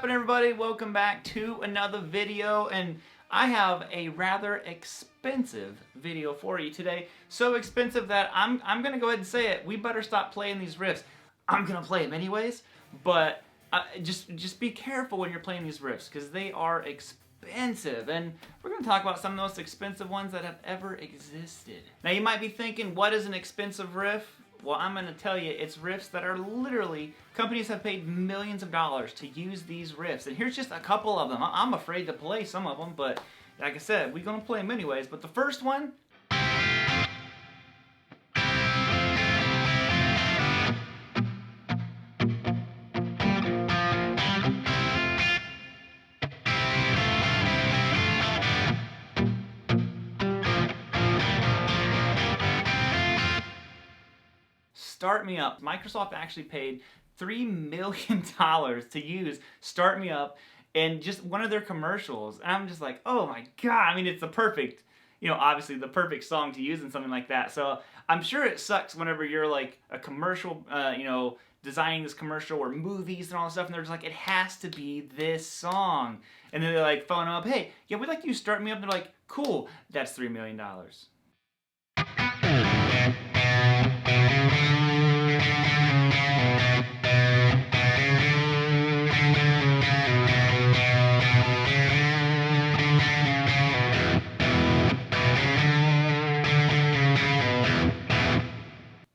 happening, everybody? Welcome back to another video, and I have a rather expensive video for you today. So expensive that I'm gonna go ahead and say it. We better stop playing these riffs. I'm gonna play them anyways, but just be careful when you're playing these riffs because they are expensive, and we're gonna talk about some of the most expensive ones that have ever existed. Now you might be thinking, what is an expensive riff? Well, I'm going to tell you, it's riffs that are literally, companies have paid millions of dollars to use these riffs. And here's just a couple of them. I'm afraid to play some of them, but like I said, we're going to play them anyways. But the first one, Start Me Up. Microsoft actually paid $3 million to use Start Me Up in just one of their commercials. And I'm just like, oh my God. I mean, it's the perfect, obviously the perfect song to use in something like that. So I'm sure it sucks whenever you're like a commercial, designing this commercial or movies and all this stuff, and they're just like, it has to be this song. And then they're like phone up, hey, yeah, we'd like you to Start Me Up. And they're like, cool, that's $3 million.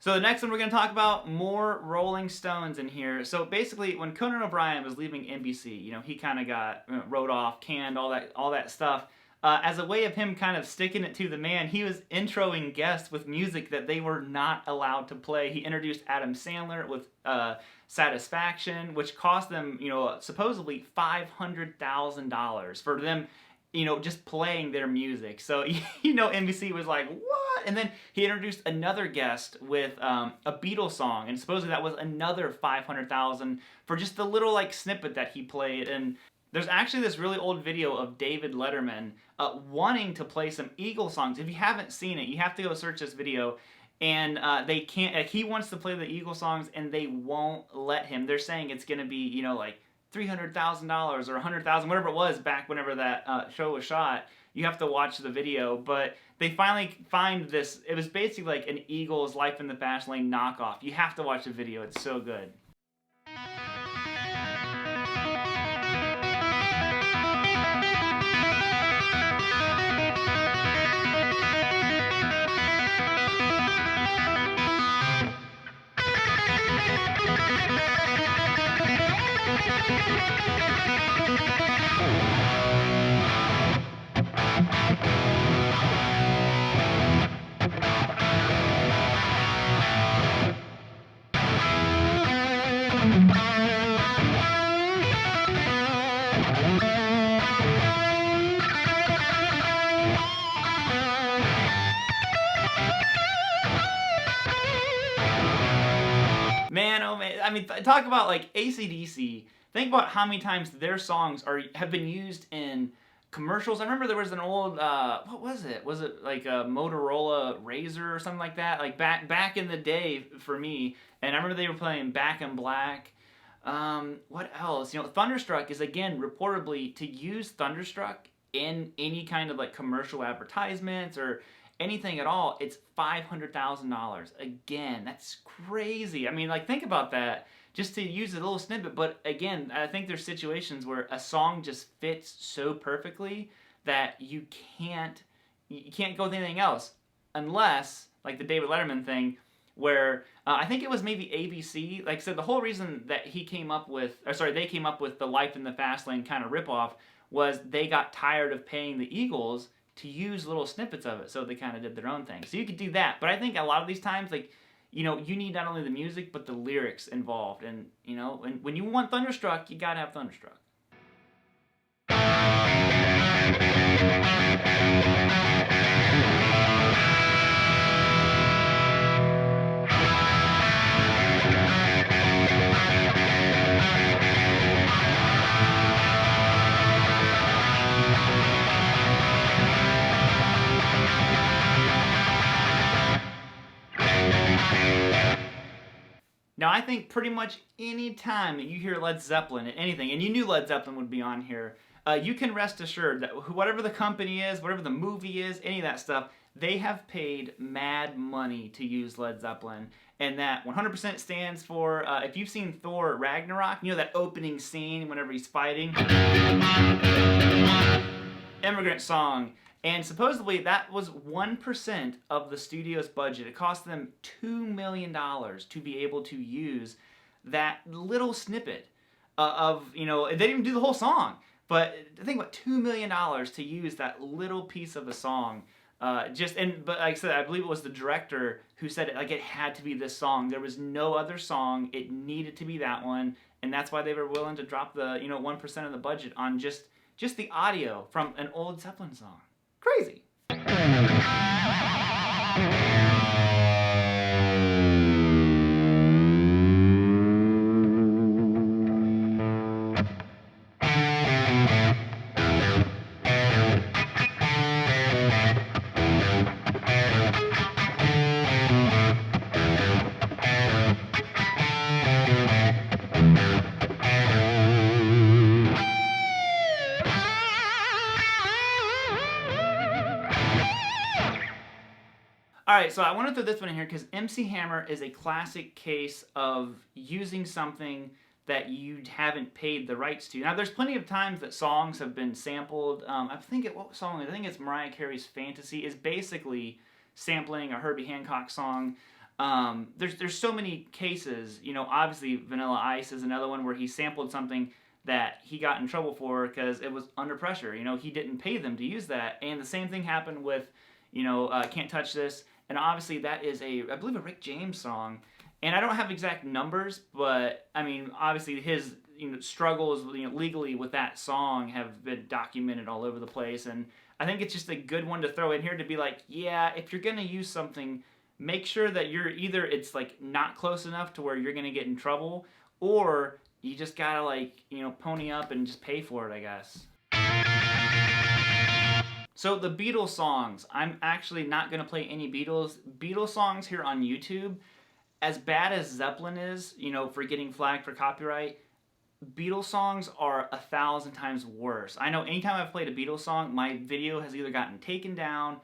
So the next one we're going to talk about, more Rolling Stones in here. So basically, when Conan O'Brien was leaving NBC, he kind of got wrote off, canned, all that stuff. As a way of him kind of sticking it to the man, he was introing guests with music that they were not allowed to play. He introduced Adam Sandler with Satisfaction, which cost them, supposedly $500,000 for them, just playing their music. So, NBC was like, what? And then he introduced another guest with a Beatles song, and supposedly that was another $500,000 for just the little snippet that he played. And there's actually this really old video of David Letterman wanting to play some Eagles songs. If you haven't seen it, you have to go search this video. And they can't. He wants to play the Eagles songs, and they won't let him. They're saying it's gonna be, $300,000 or $100,000, whatever it was back whenever that show was shot. You have to watch the video, but they finally find this. It was basically like an Eagles Life in the Fast Lane knockoff. You have to watch the video. It's so good. Man, oh man, I mean, talk about AC/DC. Think about how many times their songs have been used in commercials. I remember there was an old, what was it? Was it like a Motorola Razr or something like that? Like back in the day for me. And I remember they were playing Back in Black. What else? Thunderstruck is, again, reportedly to use Thunderstruck in any kind of commercial advertisements or anything at all, it's $500,000. Again, that's crazy. I mean, think about that. Just to use a little snippet, but again, I think there's situations where a song just fits so perfectly that you can't go with anything else, unless like the David Letterman thing, where I think it was maybe ABC. Like I said, the whole reason that they came up with the Life in the Fast Lane kind of ripoff was they got tired of paying the Eagles to use little snippets of it, so they kind of did their own thing. So you could do that, but I think a lot of these times, you need not only the music, but the lyrics involved. And, when you want Thunderstruck, you gotta have Thunderstruck. Now, I think pretty much any time that you hear Led Zeppelin, anything, and you knew Led Zeppelin would be on here, you can rest assured that whatever the company is, whatever the movie is, any of that stuff, they have paid mad money to use Led Zeppelin. And that 100% stands for, if you've seen Thor Ragnarok, you know that opening scene whenever he's fighting? Immigrant Song. And supposedly that was 1% of the studio's budget. It cost them $2 million to be able to use that little snippet of, you know, they didn't even do the whole song. But think about $2 million to use that little piece of the song. But like I said, I believe it was the director who said it, like it had to be this song. There was no other song. It needed to be that one. And that's why they were willing to drop the, 1% of the budget on just the audio from an old Zeppelin song. Crazy. Alright, so I want to throw this one in here because MC Hammer is a classic case of using something that you haven't paid the rights to. Now, there's plenty of times that songs have been sampled. I think it's Mariah Carey's Fantasy is basically sampling a Herbie Hancock song. There's so many cases. Obviously Vanilla Ice is another one where he sampled something that he got in trouble for because it was under pressure. He didn't pay them to use that. And the same thing happened with, Can't Touch This. And obviously that is I believe a Rick James song. And I don't have exact numbers, but I mean, obviously his struggles legally with that song have been documented all over the place. And I think it's just a good one to throw in here to be like, yeah, if you're gonna use something, make sure that it's like not close enough to where you're gonna get in trouble, or you just gotta pony up and just pay for it, I guess. So the Beatles songs, I'm actually not going to play any Beatles songs here on YouTube. As bad as Zeppelin is, for getting flagged for copyright, Beatles songs are 1,000 times worse. I know anytime I've played a Beatles song, my video has either gotten taken down,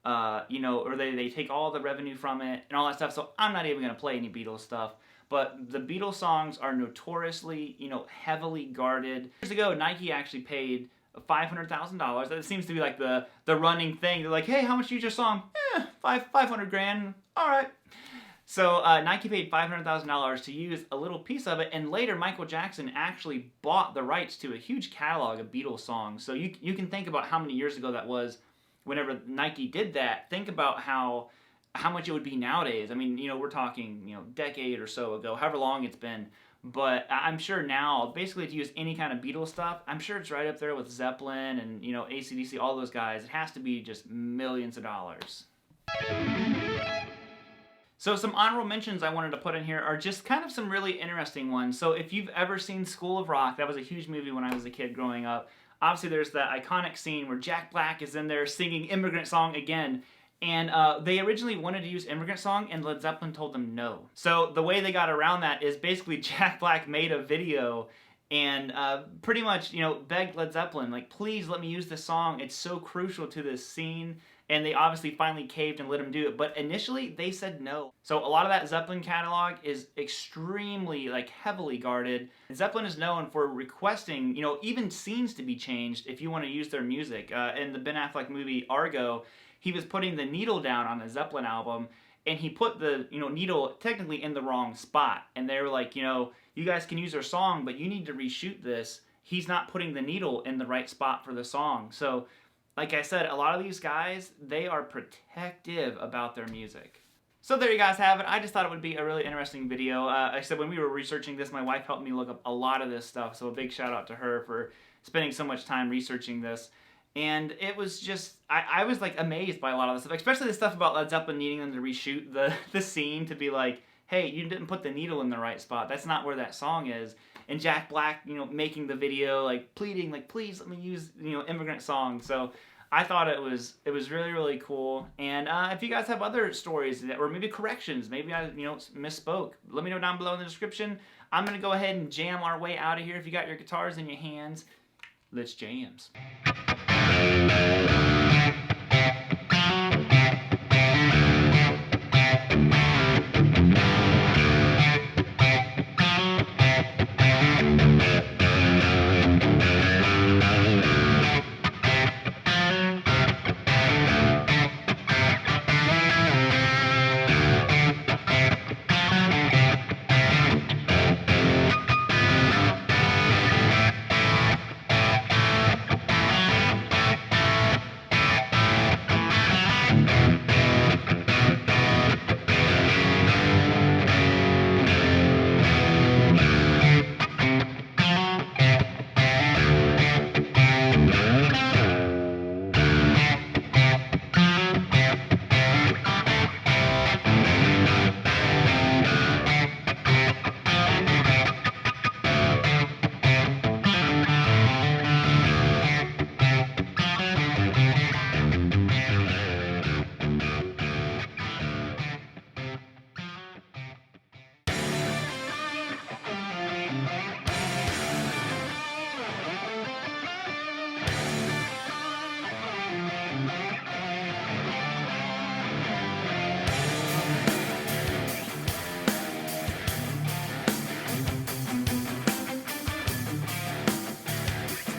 or they take all the revenue from it and all that stuff, so I'm not even going to play any Beatles stuff. But the Beatles songs are notoriously, heavily guarded. Years ago, Nike actually paid $500,000. That seems to be like the running thing. They're like, hey, how much is your song? 500 grand. All right. So Nike paid $500,000 to use a little piece of it, and later Michael Jackson actually bought the rights to a huge catalog of Beatles songs. So you can think about how many years ago that was whenever Nike did that. Think about how much it would be nowadays. I mean, we're talking, decade or so ago, however long it's been. But I'm sure now, basically to use any kind of Beatles stuff, I'm sure it's right up there with Zeppelin and, AC/DC, all those guys. It has to be just millions of dollars. So some honorable mentions I wanted to put in here are just kind of some really interesting ones. So if you've ever seen School of Rock, that was a huge movie when I was a kid growing up. Obviously there's that iconic scene where Jack Black is in there singing Immigrant Song again. And they originally wanted to use Immigrant Song, and Led Zeppelin told them no. So the way they got around that is basically Jack Black made a video and pretty much, begged Led Zeppelin, like, please let me use this song. It's so crucial to this scene. And they obviously finally caved and let him do it. But initially, they said no. So a lot of that Zeppelin catalog is extremely, heavily guarded. Zeppelin is known for requesting, even scenes to be changed if you want to use their music. In the Ben Affleck movie Argo, he was putting the needle down on a Zeppelin album, and he put the needle technically in the wrong spot. And they were like, you guys can use our song, but you need to reshoot this. He's not putting the needle in the right spot for the song. So, like I said, a lot of these guys, they are protective about their music. So there you guys have it. I just thought it would be a really interesting video. Like I said, when we were researching this, my wife helped me look up a lot of this stuff. So a big shout out to her for spending so much time researching this. And it was just, I was amazed by a lot of this stuff, especially the stuff about Led Zeppelin needing them to reshoot the scene to be like, hey, you didn't put the needle in the right spot. That's not where that song is. And Jack Black, making the video, pleading, please let me use, Immigrant Song. So I thought it was really, really cool. And if you guys have other stories that, or maybe corrections, maybe I misspoke, let me know down below in the description. I'm gonna go ahead and jam our way out of here. If you got your guitars in your hands, let's jams.